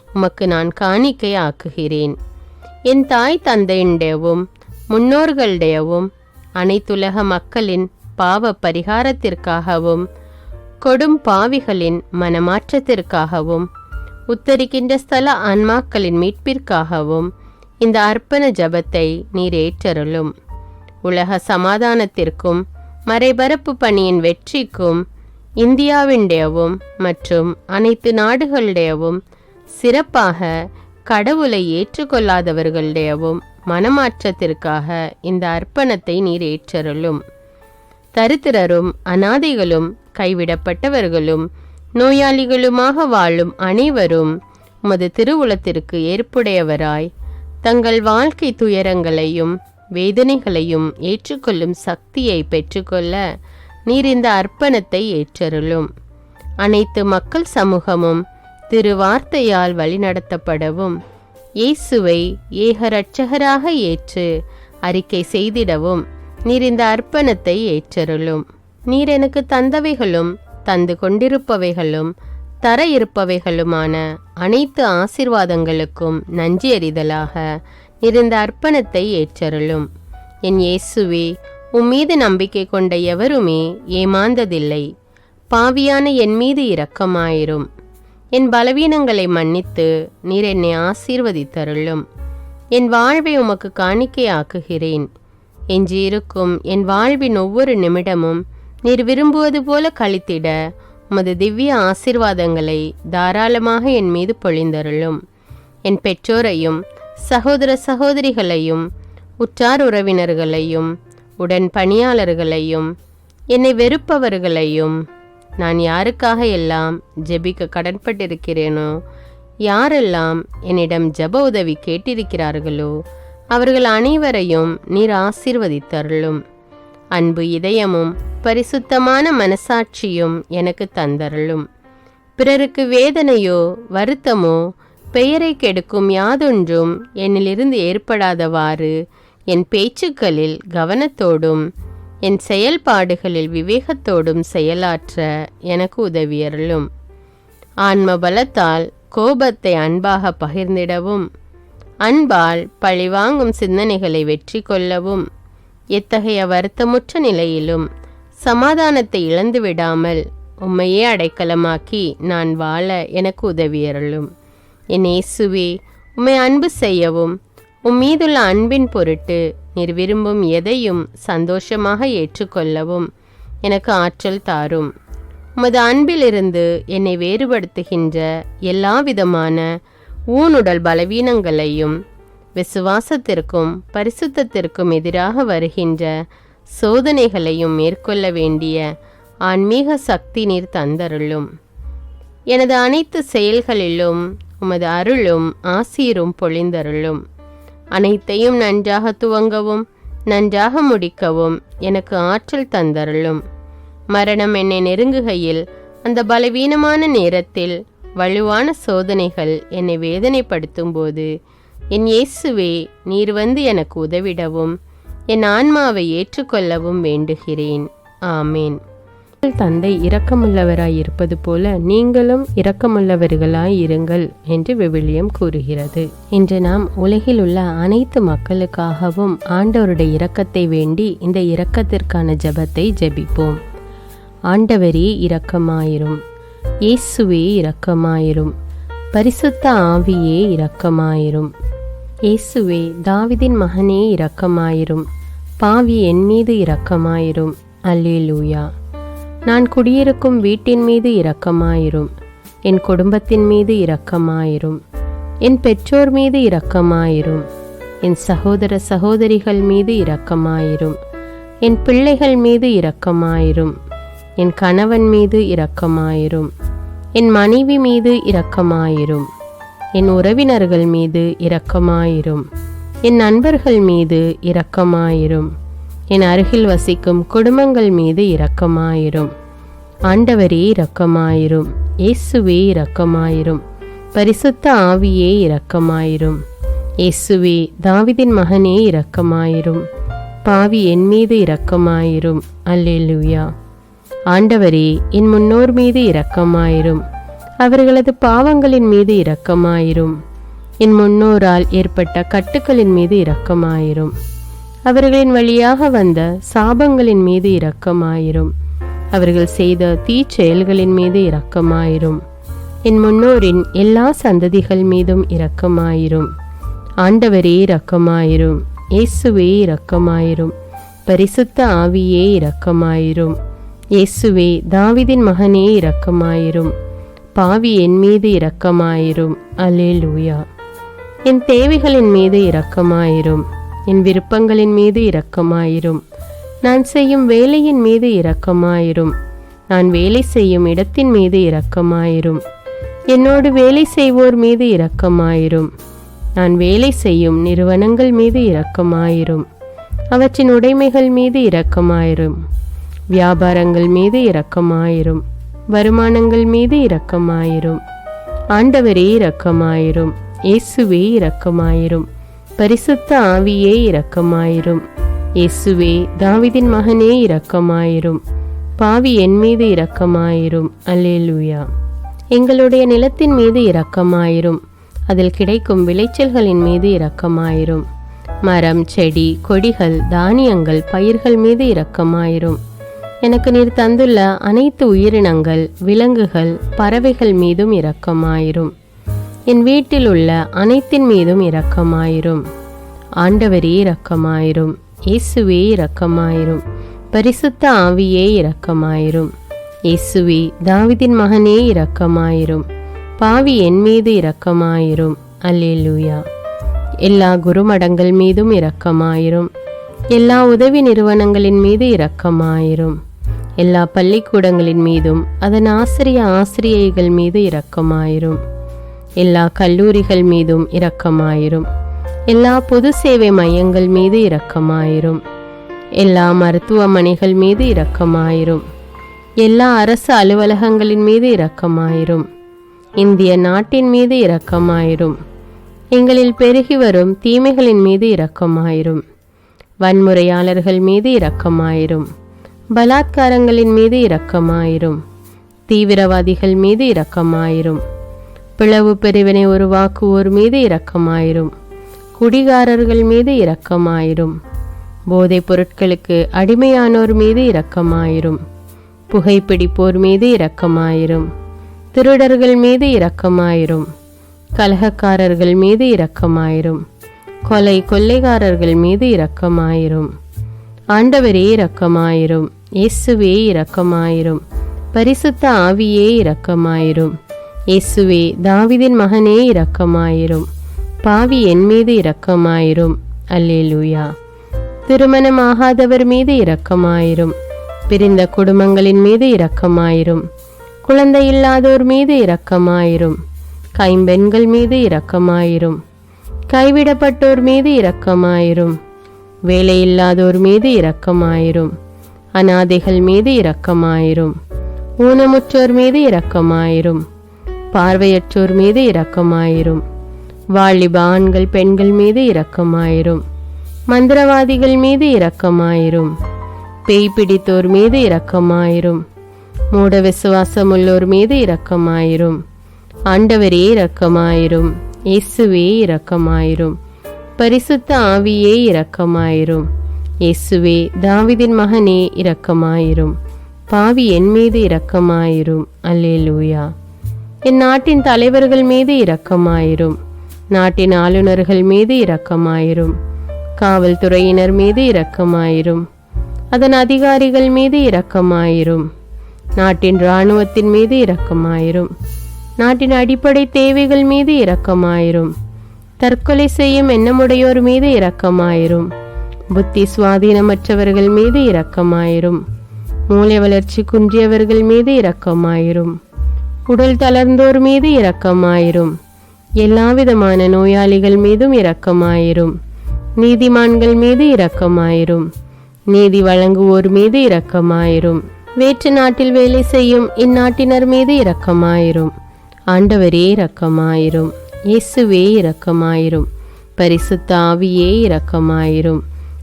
[SPEAKER 2] உமக்கு நான் காணிக்கை ஆக்குகிறேன். என் தாய் தந்தையுடையவும் முன்னோர்களுடையவும் அனைத்துலக மக்களின் பாவ பரிகாரத்திற்காகவும் கொடும் பாவிகளின் மனமாற்றத்திற்காகவும் உத்தரிக்கின்ற ஸ்தல ஆன்மாக்களின் மீட்பிற்காகவும் இந்த அர்ப்பண ஜபத்தை நீர் ஏற்றருளும். உலக சமாதானத்திற்கும் மறைபரப்பு பணியின் வெற்றிக்கும் இந்தியாவின்டையவும் மற்றும் அனைத்து நாடுகளுடையவும் சிறப்பாக கடவுளை ஏற்றுக்கொள்ளாதவர்களுடையவும் மனமாற்றத்திற்காக இந்த அர்ப்பணத்தை நீர் ஏற்றருளும். தரித்திரரும் அனாதைகளும் கைவிடப்பட்டவர்களும் நோயாளிகளுமாக வாழும் அனைவரும் உமது திருவுளத்திற்கு ஏற்புடையவராய் தங்கள் வாழ்க்கை துயரங்களையும் வேதனைகளையும் ஏற்றுக்கொள்ளும் சக்தியை பெற்றுக்கொள்ள நீர் இந்த அர்ப்பணத்தை ஏற்றருளும். அனைத்து மக்கள் சமூகமும் திருவார்த்தையால் வழிநடத்தப்படவும் இயேசுவை ஏக இரட்சகராக ஏற்று அறிக்கை செய்திடவும் நீர் இந்த அர்ப்பணத்தை ஏற்றருளும். நீர் எனக்கு தந்தவைகளும் தந்து கொண்டிருப்பவைகளும் தர இருப்பவைகளுமான அனைத்து ஆசீர்வாதங்களுக்கும் நன்றி அறிதலாக நீர் இந்த அர்ப்பணத்தை ஏற்றருளும். என் இயேசுவே, உம்மீது நம்பிக்கை கொண்ட எவருமே ஏமாந்ததில்லை. பாவியான என் மீது இரக்கமாயிரும். என் பலவீனங்களை மன்னித்து நீர் என்னை ஆசீர்வதித்தருளும். என் வாழ்வை உமக்கு காணிக்கையாக்குகிறேன். எஞ்சியிருக்கும் என் வாழ்வின் ஒவ்வொரு நிமிடமும் நீர் விரும்புவது போல கழித்திட உமது திவ்ய ஆசீர்வாதங்களை தாராளமாக என் மீது பொழிந்தருளும். என் பெற்றோரையும் சகோதர சகோதரிகளையும் உற்றார் உறவினர்களையும் உடன் பணியாளர்களையும் என்னை வெறுப்பவர்களையும் நான் யாருக்காக எல்லாம் ஜெபிக்க கடன்பட்டிருக்கிறேனோ, யாரெல்லாம் என்னிடம் ஜெப உதவி கேட்டிருக்கிறார்களோ அவர்கள் அனைவரையும் நீர் ஆசீர்வதித்தருளும். அன்பு இதயமும் பரிசுத்தமான மனசாட்சியும் எனக்கு தந்தருளும். பிறருக்கு வேதனையோ வருத்தமோ பெயரை கெடுக்கும் யாதொன்றும் என்னிலிருந்து ஏற்படாதவாறு என் பேச்சுக்களில் கவனத்தோடும் என் செயல்பாடுகளில் விவேகத்தோடும் செயலாற்ற எனக்கு உதவியருளும். ஆன்ம பலத்தால் கோபத்தை அன்பாக பகிர்ந்திடவும் அன்பால் பழிவாங்கும் சிந்தனைகளை வெற்றி கொள்ளவும் எத்தகைய வருத்தமுற்ற நிலையிலும் சமாதானத்தை இழந்து விடாமல் உம்மையே அடைக்கலமாக்கி நான் வாழ எனக்கு உதவியருளும். என் இயேசுவே, உம்மை அன்பு செய்யவும் உம்மீதுள்ள அன்பின் பொருட்டு நீர் விரும்பும் எதையும் சந்தோஷமாக ஏற்றுக்கொள்ளவும் எனக்கு ஆற்றல் தாரும். உமது அன்பிலிருந்து என்னை வேறுபடுத்துகின்ற எல்லா விதமான ஊனுடல் பலவீனங்களையும் விசுவாசத்திற்கும் பரிசுத்தத்திற்கும் எதிராக வருகின்ற சோதனைகளையும் மேற்கொள்ள வேண்டிய ஆன்மீக சக்தி நீர் தந்தருளும். எனது அனைத்து செயல்களிலும் உமது அருளும் ஆசீரும் பொழிந்தருளும். அனைத்தையும் நன்றாக துவங்கவும் நன்றாக முடிக்கவும் எனக்கு ஆற்றல் தந்தருளும். மரணம் என்னை நெருங்குகையில் அந்த பலவீனமான நேரத்தில் வலுவான சோதனைகள் என்னை வேதனைப்படுத்தும் போது என் இயேசுவே, நீர் வந்து எனக்கு உதவிடவும் என் ஆன்மாவை ஏற்றுக்கொள்ளவும் வேண்டுகிறேன். ஆமேன். தந்தை இரக்கமுள்ளவராய் இருப்பது போல நீங்களும் இரக்கமுள்ளவர்களாய் இருங்கள் என்று விவிலியம் கூறுகிறது. இன்று நாம் உலகில் உள்ள அனைத்து மக்களுக்காகவும் ஆண்டவருடைய இரக்கத்தை வேண்டி இந்த இரக்கத்திற்கான ஜெபத்தை ஜெபிப்போம். ஆண்டவரே இரக்கமாயிரும். இயேசுவே இரக்கமாயிரும். பரிசுத்த ஆவியே இரக்கமாயிரும். இயேசுவே, தாவீதின் மகனே இரக்கமாயிரும். பாவி என் மீது இரக்கமாயிரும். அல்லேலூயா. நான் குடியிருக்கும் வீட்டின் மீது இரக்கமாயிரும். என் குடும்பத்தின் மீது இரக்கமாயிரும். என் பெற்றோர் மீது இரக்கமாயிரும். என் சகோதர சகோதரிகள் மீது இரக்கமாயிரும். என் பிள்ளைகள் மீது இரக்கமாயிரும். என் கணவன் மீது இரக்கமாயிரும். என் மனைவி மீது இரக்கமாயிரும். என் உறவினர்கள் மீது இரக்கமாயிரும். என் நண்பர்கள் மீது இரக்கமாயிரும். என் அருகில் வசிக்கும் குடும்பங்கள் மீது இரக்கமாயிரும். ஆண்டவரே இரக்கமாயிரும். இயேசுவே இரக்கமாயிரும். பரிசுத்த ஆவியே இரக்கமாயிரும். இயேசுவே, தாவீதின் மகனே இரக்கமாயிரும். பாவி என் மீது இரக்கமாயிரும். அல்லேலூயா. ஆண்டவரே, என் முன்னோர் மீது இரக்கமாயிரும். அவர்களது பாவங்களின் மீது இரக்கமாயிரும். என் முன்னோரால் ஏற்பட்ட கட்டுக்களின் மீது இரக்கமாயிரும். அவர்களின் வழியாக வந்த சாபங்களின் மீது இரக்கமாயிரும். அவர்கள் செய்த தீச்செயல்களின் மீது இரக்கமாயிரும். என் முன்னோரின் எல்லா சந்ததிகள் மீதும் இரக்கமாயிரும். ஆண்டவரே இரக்கமாயிரும். இயேசுவே இரக்கமாயிரும். பரிசுத்த ஆவியே இரக்கமாயிரும். இயேசுவே, தாவீதின் மகனே இரக்கமாயிரும். பாவி என் மீது இரக்கமாயிரும். அல்லேலூயா. என் தேவைகளின் மீது இரக்கமாயிரும். என் விருப்பங்களின் மீது இரக்கமாயிரும். நான் செய்யும் வேலையின் மீது இரக்கமாயிரும். நான் வேலை செய்யும் இடத்தின் மீது இரக்கமாயிரும். என்னோடு வேலை செய்வோர் மீது இரக்கமாயிரும். நான் வேலை செய்யும் நிறுவனங்கள் மீது இரக்கமாயிரும். அவற்றின் உடைமைகள் மீது இரக்கமாயிரும். வியாபாரங்கள் மீது இரக்கமாயிரும். வருமானங்கள் மீது இரக்கமாயிரும். ஆண்டவரே இரக்கமாயிரும். இயேசுவே இரக்கமாயிரும். பரிசுத்த ஆவியே இரக்கமாயிரும். இயேசுவே, தாவீதின் மகனே இரக்கமாயிரும். பாவி என் மீது இரக்கமாயிரும். அல்லேலூயா. எங்களுடைய நிலத்தின் மீது இரக்கமாயிரும். அதில் கிடைக்கும் விளைச்சல்களின் மீது இரக்கமாயிரும். மரம், செடி, கொடிகள், தானியங்கள், பயிர்கள் மீது இரக்கமாயிரும். எனக்கு நீர் தந்துள்ள அனைத்து உயிரினங்கள், விலங்குகள், பறவைகள் மீதும் இரக்கமாயிரும். என் வீட்டில் உள்ள அனைத்தின் மீதும் இரக்கமாயிரும். ஆண்டவரே இரக்கமாயிரும். இயேசுவே இரக்கமாயிரும். பரிசுத்த ஆவியே இரக்கமாயிரும். இயேசுவே, தாவீதின் மகனே இரக்கமாயிரும். பாவி என் மீது இரக்கமாயிரும். அல்லேலூயா. எல்லா குருமடங்கள் மீதும் இரக்கமாயிரும். எல்லா உதவி நிறுவனங்களின் மீது இரக்கமாயிரும். எல்லா பள்ளிக்கூடங்களின் மீதும் அதன் ஆசிரியைகள் மீது இரக்கமாயிரும். எல்லா கல்லூரிகள் மீதும் இரக்கமாயிரும். எல்லா பொது சேவை மையங்கள் மீது இரக்கமாயிரும். எல்லா மருத்துவமனைகள் மீது இரக்கமாயிரும். எல்லா அரசு அலுவலகங்களின் மீது இரக்கமாயிரும். இந்திய நாட்டின் மீது இரக்கமாயிரும். எங்களில் பெருகி வரும் தீமைகளின் மீது இரக்கமாயிரும். வன்முறையாளர்கள் மீது இரக்கமாயிரும். பலாத்காரங்களின் மீது இரக்கமாயிரும். தீவிரவாதிகள் மீது இரக்கமாயிரும். பிளவு பிரிவினை உருவாக்குவோர் மீது இரக்கமாயிரும். குடிகாரர்கள் மீது இரக்கமாயிரும். போதைப் பொருட்களுக்கு அடிமையானோர் மீது இரக்கமாயிரும். புகைப்பிடிப்போர் மீது இரக்கமாயிரும். திருடர்கள் மீது இரக்கமாயிரும். கலகக்காரர்கள் மீது இரக்கமாயிரும். கொள்ளைக்காரர்கள் மீது இரக்கமாயிரும். ஆண்டவரே இரக்கமாயிரும். இயேசுவே இரக்கமாயிரும். பரிசுத்த ஆவியே இரக்கமாயிரும். இயேசுவே, தாவீதின் மகனே இரக்கமாயிரும். பாவி என் மீது இரக்கமாயிரும். அல்லேலூயா. திருமணமாகாதவர் மீது இரக்கமாயிரும். பிரிந்த குடும்பங்களின் மீது இரக்கமாயிரும். குழந்தை இல்லாதோர் மீது இரக்கமாயிரும். கைம்பெண்கள் மீது இரக்கமாயிரும். கைவிடப்பட்டோர் மீது இரக்கமாயிரும். வேலையில்லாதோர் மீது இரக்கமாயிரும். அநாதைகள் மீது இரக்கமாயிரும். ஊனமுற்றோர் மீது இரக்கமாயிரும். பார்வையற்றோர் மீது இரக்கமாயிரும். வாலிப ஆண்கள் பெண்கள் மீது இரக்கமாயிரும். மந்திரவாதிகள் மீது இரக்கமாயிரும். பேய் பிடித்தோர் மீது இரக்கமாயிரும். மூட விசுவாசமுள்ளோர் மீது இரக்கமாயிரும். ஆண்டவரே இரக்கமாயிரும். இயேசுவே இரக்கமாயிரும். பரிசுத்த ஆவியே இரக்கமாயிரும். இயேசுவே தாவீதின் மகனே இரக்கமாயிரும். பாவி என் மீது இரக்கமாயிரும். அல்லேலூயா. என் நாட்டின் தலைவர்கள் மீது இரக்கமாயிரும். நாட்டின் ஆளுநர்கள் மீது இரக்கமாயிரும். காவல்துறையினர் மீது இரக்கமாயிரும். அதன் அதிகாரிகள் மீது இரக்கமாயிரும். நாட்டின் இராணுவத்தின் மீது இரக்கமாயிரும். நாட்டின் அடிப்படை தேவைகள் மீது இரக்கமாயிரும். தற்கொலை செய்யும் எண்ணமுடையோர் மீது இரக்கமாயிரும். புத்தி சுவாதீனமற்றவர்கள் மீது இரக்கமாயிரும். மூளை வளர்ச்சி குன்றியவர்கள் மீது இரக்கமாயிரும். உடல் தளர்ந்தோர் மீது இரக்கமாயிரும். எல்லாவிதமான நோயாளிகள் மீதும் இரக்கமாயிரும். நீதிமான்கள் மீது இரக்கமாயிரும். நீதி வழங்குவோர் மீது இரக்கமாயிரும். வேற்று நாட்டில் வேலை செய்யும் இந்நாட்டினர் மீது இரக்கமாயிரும். ஆண்டவரே இரக்கமாயிரும். இயேசுவே இரக்கமாயிரும். பரிசுத்த ஆவியே இரக்கமாயிரும்.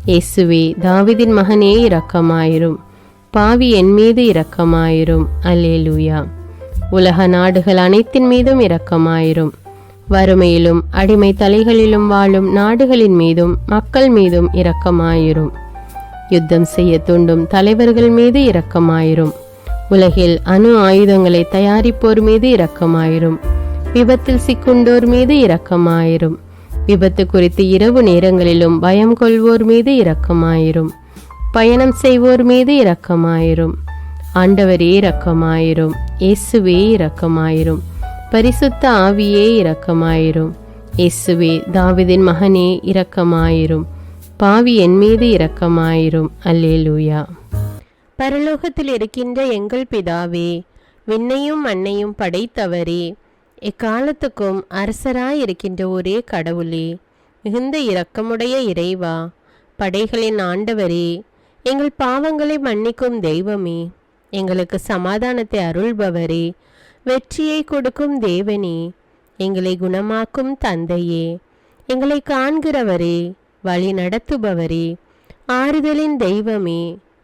[SPEAKER 2] இயேசுவே தாவீதின் மகனே இரக்கமாயிரும். பாவி என் மீது இரக்கமாயிரும். அல்லேலூயா. உலக நாடுகள் அனைத்தின் மீதும் இரக்கமாயிரும். வறுமையிலும் அடிமை தலைகளிலும் வாழும் நாடுகளின் மீதும் மக்கள் மீதும் இரக்கமாயிரும். யுத்தம் செய்ய தூண்டும் தலைவர்கள் மீது இரக்கமாயிரும். உலகில் அணு ஆயுதங்களை தயாரிப்போர் மீது இரக்கமாயிரும். விபத்தில் சிக்குண்டோர் மீது இரக்கமாயிரும். விபத்து குறித்து இரவு நேரங்களிலும் பயம் கொள்வோர் மீது இரக்கமாயிரும். பயணம் செய்வோர் மீது இரக்கமாயிரும். ஆண்டவரே இரக்கமாயிரும். இயேசுவே இரக்கமாயிரும். பரிசுத்த ஆவியே இரக்கமாயிரும். இயேசுவே தாவீதின் மகனே இரக்கமாயிரும். பாவி என் மீது இரக்கமாயிரும். அல்லேலூயா. பரலோகத்தில் இருக்கின்ற எங்கள் பிதாவே, விண்ணையும் மண்ணையும் படைத்தவரே, எக்காலத்துக்கும் அரசராயிருக்கின்ற ஒரே கடவுளே, மிகுந்த இரக்கமுடைய இறைவா, படைகளின் ஆண்டவரே, எங்கள் பாவங்களை மன்னிக்கும் தெய்வமே, எங்களுக்கு சமாதானத்தை அருள்பவரே, வெற்றியை கொடுக்கும் தேவனே, எங்களை குணமாக்கும் தந்தையே, எங்களை காண்கிறவரே, வழி நடத்துபவரே, ஆறுதலின் தெய்வமே,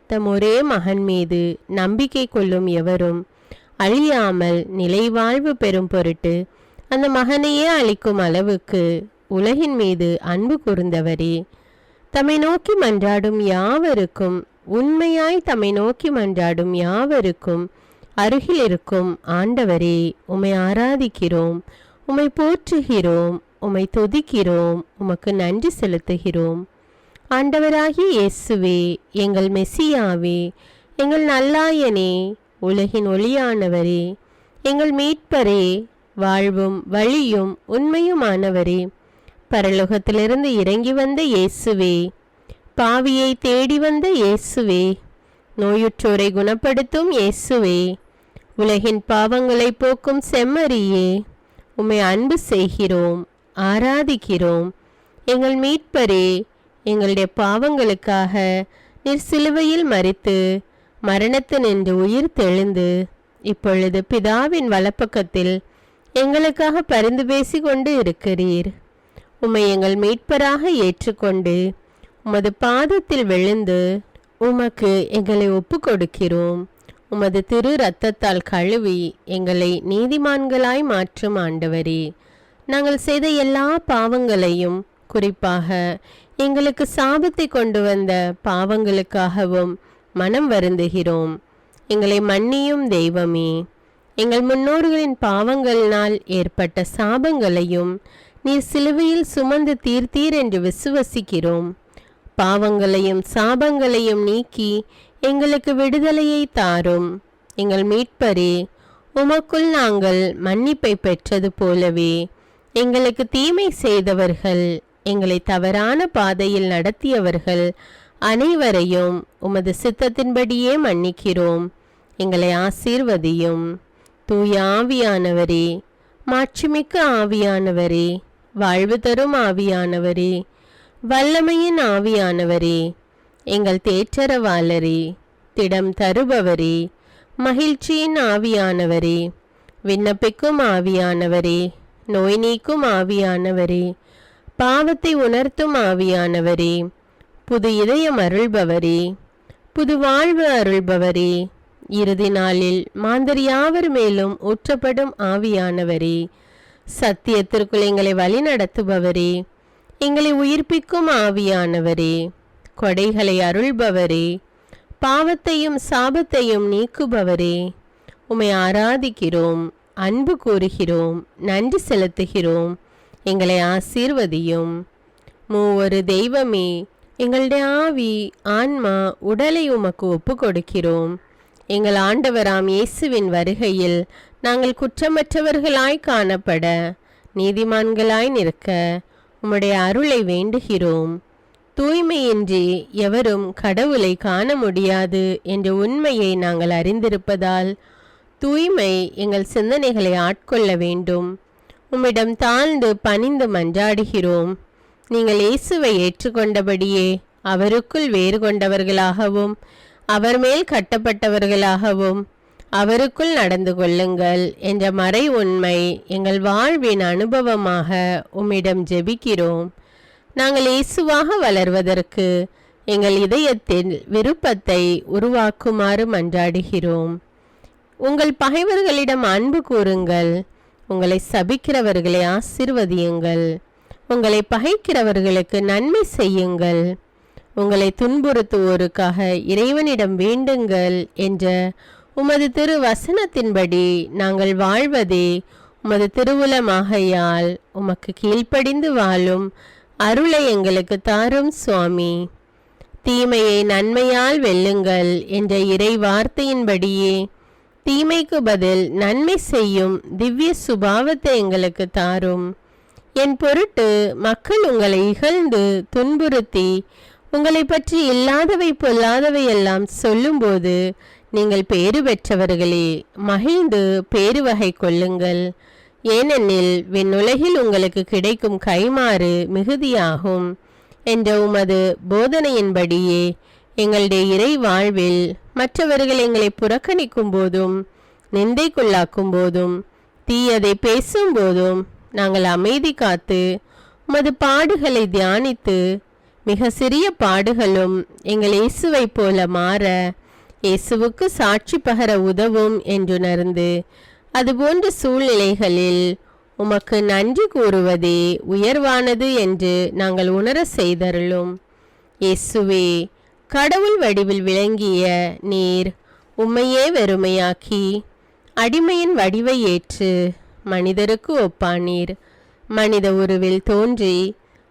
[SPEAKER 2] தம் ஒரே மகன் மீது நம்பிக்கை கொள்ளும் எவரும் அழியாமல் நிலைவாழ்வு பெறும் பொருட்டு அந்த மகனையே அளிக்கும் அளவுக்கு உலகின் மீது அன்பு கூர்ந்தவரே, தம்மை நோக்கி மன்றாடும் யாவருக்கும், உண்மையாய் தம்மை நோக்கி மன்றாடும் யாவருக்கும் அருகில் இருக்கும் ஆண்டவரே, உம்மை ஆராதிக்கிறோம், உம்மை போற்றுகிறோம், உம்மை துதிக்கிறோம், உமக்கு நன்றி செலுத்துகிறோம். ஆண்டவராகிய இயேசுவே, எங்கள் மெசியாவே, எங்கள் நல்லாயனே, உலகின் ஒளியானவரே, எங்கள் மீட்பரே, வாழ்வும் வழியும் உண்மையுமானவரே, பரலோகத்திலிருந்து இறங்கி வந்த இயேசுவே, பாவியை தேடி வந்த இயேசுவே, நோயுற்றோரை குணப்படுத்தும் இயேசுவே, உலகின் பாவங்களை போக்கும் செம்மறியே, உம்மை அன்பு செய்கிறோம், ஆராதிக்கிறோம். எங்கள் மீட்பரே, எங்களுடைய பாவங்களுக்காக நீர் சிலுவையில் மரித்து மரணத்தினின்று உயிர் தெழுந்து இப்பொழுது பிதாவின் வலப்பக்கத்தில் எங்களுக்காக பரிந்து பேசி கொண்டு இருக்கிறீர். உம்மை எங்கள் மீட்பராக ஏற்றுக்கொண்டு உமது பாதத்தில் விழுந்து உமக்கு எங்களை ஒப்பு கொடுக்கிறோம். உமது திரு இரத்தத்தால் கழுவி எங்களை நீதிமான்களாய் மாற்றும் ஆண்டவரே, நாங்கள் செய்த எல்லா பாவங்களையும், குறிப்பாக எங்களுக்கு சாபத்தை கொண்டு வந்த பாவங்களுக்காகவும் மனம் வருந்துகிறோம். எங்களை மன்னியும் தெய்வமே, எங்கள் முன்னோர்களின் பாவங்களினால் ஏற்பட்ட சாபங்களையும் நீர் சிலுவையில் சுமந்து தீர்த்தீர் என்று விசுவசிக்கிறோம். பாவங்களையும் சாபங்களையும் நீக்கி எங்களுக்கு விடுதலையை தாரும். எங்கள் மீட்பரே, உமக்குள் நாங்கள் மன்னிப்பை பெற்றது போலவே எங்களுக்கு தீமை செய்தவர்கள், எங்களை தவறான பாதையில் நடத்தியவர்கள் அனைவரையும் உமது சித்தத்தின்படியே மன்னிக்கிறோம். எங்களை ஆசீர்வதியும். தூய ஆவியானவரே, மாட்சிமிக்க ஆவியானவரே, வாழ்வு தரும் ஆவியானவரே, வல்லமையின் ஆவியானவரே, எங்கள் தேற்றரவாளரே, திடம் தருபவரே, மகிழ்ச்சியின் ஆவியானவரே, விண்ணப்பிக்கும் ஆவியானவரே, நோய் நீக்கும் ஆவியானவரே, பாவத்தை உணர்த்தும் ஆவியானவரே, புது இதயம் அருள்பவரே, புது வாழ்வு அருள்பவரே, இறுதி நாளில் மாந்தர் யாவர் மேலும் ஊற்றப்படும் ஆவியானவரே, சத்தியத்திற்குள் எங்களை வழி நடத்துபவரே, எங்களை உயிர்ப்பிக்கும் ஆவியானவரே, கொடைகளை அருள்பவரே, பாவத்தையும் சாபத்தையும் நீக்குபவரே, உம்மை ஆராதிக்கிறோம், அன்பு கூறுகிறோம், நன்றி செலுத்துகிறோம். எங்களை ஆசீர்வதியும். மூவொரு தெய்வமே, எங்களுடைய ஆவி, ஆன்மா, உடலை உமக்கு ஒப்பு கொடுக்கிறோம். எங்கள் ஆண்டவராம் இயேசுவின் வருகையில் நாங்கள் குற்றமற்றவர்களாய் காணப்பட, நீதிமான்களாய் நிற்க உம்முடைய அருளை வேண்டுகிறோம். தூய்மையின்றி எவரும் கடவுளை காண முடியாது என்ற உண்மையை நாங்கள் அறிந்திருப்பதால் தூய்மை எங்கள் சிந்தனைகளை ஆட்கொள்ள வேண்டும். உம்மிடம் தாழ்ந்து பணிந்து மன்றாடுகிறோம். நீங்கள் இயேசுவை ஏற்றுக்கொண்டபடியே அவருக்குள் வேறு கொண்டவர்களாகவும் அவர் மேல் கட்டப்பட்டவர்களாகவும் அவருக்குள் நடந்து கொள்ளுங்கள் என்ற மறை உண்மை எங்கள் வாழ்வின் அனுபவமாக உம்மிடம் ஜெபிக்கிறோம். நாங்கள் இயேசுவாக வளர்வதற்கு எங்கள் இதயத்தில் விருப்பத்தை உருவாக்குமாறு மன்றாடுகிறோம். உங்கள் பகைவர்களிடம் அன்பு கூறுங்கள், உங்களை சபிக்கிறவர்களை ஆசீர்வதியுங்கள், உங்களை பகைக்கிறவர்களுக்கு நன்மை செய்யுங்கள், உங்களை துன்புறுத்துவோருக்காக இறைவனிடம் வேண்டுங்கள் என்ற உமது திரு வசனத்தின்படி நாங்கள் வாழ்வதே உமது திருவுலமாகையால் உமக்கு கீழ்ப்படிந்து வாழும் அருளை எங்களுக்கு தாரும் சுவாமி. தீமையை நன்மையால் வெல்லுங்கள் என்ற இறை வார்த்தையின்படியே தீமைக்கு பதில் நன்மை செய்யும் திவ்ய சுபாவத்தை எங்களுக்கு தாரும். என் பொருட்டு மக்கள் உங்களை இகழ்ந்து துன்புறுத்தி உங்களை பற்றி இல்லாதவை பொல்லாதவை எல்லாம் சொல்லும்போது நீங்கள் பேறு பெற்றவர்களே, மகிழ்ந்து பேருவகை கொள்ளுங்கள். ஏனெனில் விண்ணுலகில் உங்களுக்கு கிடைக்கும் கைமாறு மிகுதியாகும் என்ற உமது போதனையின்படியே எங்களுடைய இறை வாழ்வில் மற்றவர்கள் எங்களை புறக்கணிக்கும் போதும் நிந்தைக்குள்ளாக்கும் போதும் தீயதை பேசும்போதும் நாங்கள் அமைதி காத்து உமது பாடுகளை தியானித்து மிக சிறிய பாடுகளும் எங்கள் இயேசுவை போல மாற இயேசுவுக்கு சாட்சி பகர உதவும் என்றுணர்ந்து அதுபோன்ற சூழ்நிலைகளில் உமக்கு நன்றி கூறுவதே உயர்வானது என்று நாங்கள் உணர செய்தருளும். இயேசுவே, கடவுள் வடிவில் விளங்கிய நீர் உம்மையே வெறுமையாக்கி அடிமையின் வடிவை ஏற்று மனிதருக்கு ஒப்பானீர். மனித உருவில் தோன்றி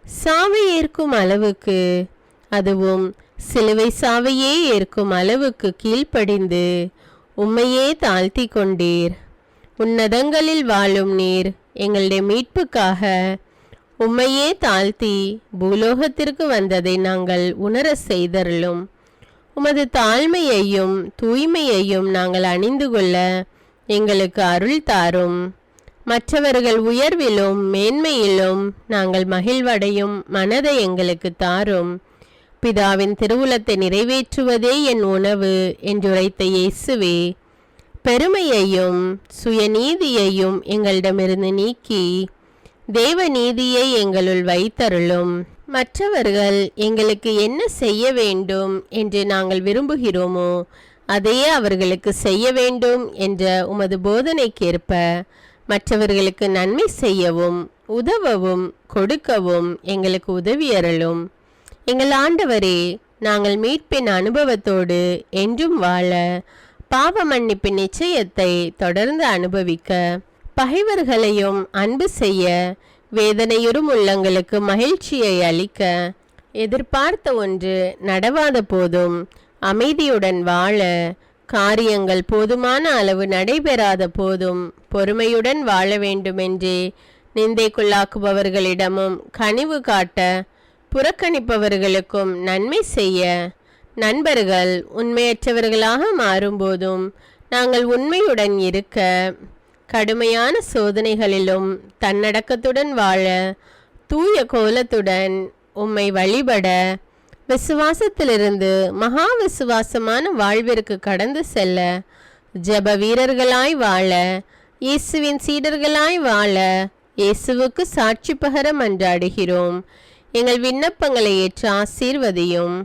[SPEAKER 2] சாவை ஏற்கும் அளவுக்கு, அதுவும் சிலுவை சாவையே ஏற்கும் அளவுக்கு கீழ்ப்படிந்து உம்மையே தாழ்த்தி கொண்டீர். உன்னதங்களில் வாழும் நீர் எங்களுடைய மீட்புக்காக உம்மையே தாழ்த்தி பூலோகத்திற்கு வந்ததை நாங்கள் உணர செய்தருளும். உமது தாழ்மையையும் தூய்மையையும் நாங்கள் அணிந்து கொள்ள எங்களுக்கு அருள் தாரும். மற்றவர்கள் உயர்விலும் மேன்மையிலும் நாங்கள் மகிழ்வடையும் மனதை எங்களுக்கு தாரும். பிதாவின் திருவுளத்தை நிறைவேற்றுவதே என் உணவு என்றுரைத்த இயேசுவே, பெருமையையும் சுயநீதியையும் எங்களிடமிருந்து நீக்கி தேவ நீதியை எங்களுள் வைத்தருளும். மற்றவர்கள் எங்களுக்கு என்ன செய்ய வேண்டும் என்று நாங்கள் விரும்புகிறோமோ அதையே அவர்களுக்கு செய்ய வேண்டும் என்ற உமது போதனைக்கேற்ப மற்றவர்களுக்கு நன்மை செய்யவும் உதவவும் கொடுக்கவும் எங்களுக்கு உதவியருளும். எங்கள் ஆண்டவரே, நாங்கள் மீட்பின் அனுபவத்தோடு என்றும் வாழ, பாவ மன்னிப்பின் நிச்சயத்தை தொடர்ந்து அனுபவிக்க, பகைவர்களையும் அன்பு செய்ய, வேதனையுறும் உள்ளங்களுக்கு மகிழ்ச்சியை அளிக்க, எதிர்பார்த்த ஒன்று நடவாத போதும் அமைதியுடன் வாழ, காரியங்கள் போதுமான அளவு நடைபெறாத போதும் பொறுமையுடன் வாழ வேண்டுமென்றே நிந்தைக்குள்ளாக்குபவர்களிடமும் கனிவு காட்ட, புறக்கணிப்பவர்களுக்கும் நன்மை செய்ய, நண்பர்கள் உண்மையற்றவர்களாக மாறும்போதும் நாங்கள் உண்மையுடன் இருக்க, கடுமையான சோதனைகளிலும் தன்னடக்கத்துடன் வாழ, தூய கோலத்துடன் உம்மை வழிபட, விசுவாசத்திலிருந்து மகா விசுவாசமான வாழ்விற்கு கடந்து செல்ல, ஜெப வீரர்களாய் வாழ, இயேசுவின் சீடர்களாய் வாழ, இயேசுவுக்கு சாட்சி பகர மன்றாடுகிறோம். எங்கள் விண்ணப்பங்களை ஏற்று ஆசீர்வதியும்.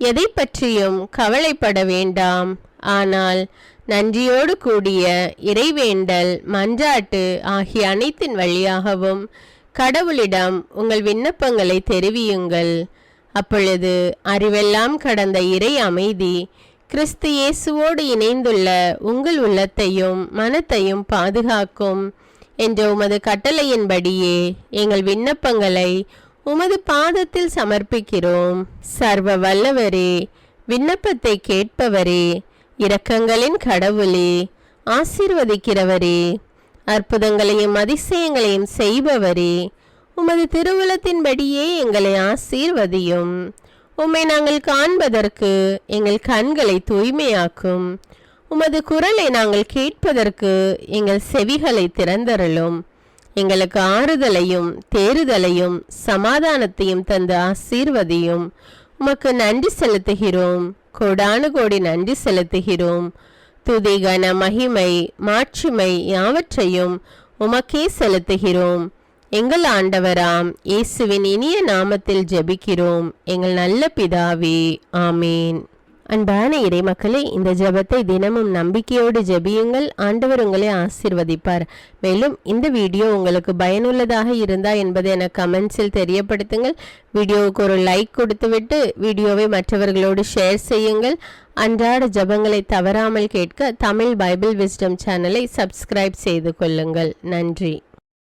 [SPEAKER 2] எதை பற்றியும் கவலைப்பட வேண்டாம். ஆனால் நன்றியோடு கூடிய இறைவேண்டல், மன்றாட்டு ஆகிய அனைத்தின் வழியாகவும் கடவுளிடம் உங்கள் விண்ணப்பங்களை தெரிவியுங்கள். அப்பொழுது அறிவெல்லாம் கடந்த இறை அமைதி கிறிஸ்து இயேசுவோடு இணைந்துள்ள உங்கள் உள்ளத்தையும் மனத்தையும் பாதுகாக்கும் என்ற உமது கட்டளையின்படியே எங்கள் விண்ணப்பங்களை உமது பாதத்தில் சமர்ப்பிக்கிறோம். சர்வ வல்லவரே, விண்ணப்பத்தை கேட்பவரே, இரக்கங்களின் கடவுளே, ஆசீர்வதிக்கிறவரே, அற்புதங்களையும் அதிசயங்களையும் செய்பவரே, உமது திருவுளத்தின்படியே எங்களை ஆசீர்வதியும். உம்மை நாங்கள் காண்பதற்கு எங்கள் கண்களை தூய்மையாக்கும். உமது குரலை நாங்கள் கேட்பதற்கு எங்கள் செவிகளை திறந்தருளும். எங்களுக்கு ஆறுதலையும் தேறுதலையும் சமாதானத்தையும் தந்து ஆசீர்வதியும். உமக்கு நன்றி செலுத்துகிறோம். கோடானு கோடி நன்றி செலுத்துகிறோம். துதி, கன, மகிமை, மாட்சிமை யாவற்றையும் உமக்கே செலுத்துகிறோம். எங்கள் ஆண்டவராம் இயேசுவின் இனிய நாமத்தில் ஜெபிக்கிறோம் எங்கள் நல்ல பிதாவே, ஆமேன். அன்பான இறைமக்களே, இந்த ஜெபத்தை தினமும் நம்பிக்கையோடு ஜெபியுங்கள். ஆண்டவர் உங்களை ஆசீர்வதிப்பார். மேலும் இந்த வீடியோ உங்களுக்கு பயனுள்ளதாக இருந்தா என்பதை எனக்கு கமெண்ட்ஸில் தெரியப்படுத்துங்கள். வீடியோவுக்கு ஒரு லைக் கொடுத்துவிட்டு வீடியோவை மற்றவர்களோடு ஷேர் செய்யுங்கள். அன்றாட ஜெபங்களை தவறாமல் கேட்க தமிழ் பைபிள் விஸ்டம் சேனலை சப்ஸ்கிரைப் செய்து கொள்ளுங்கள். நன்றி.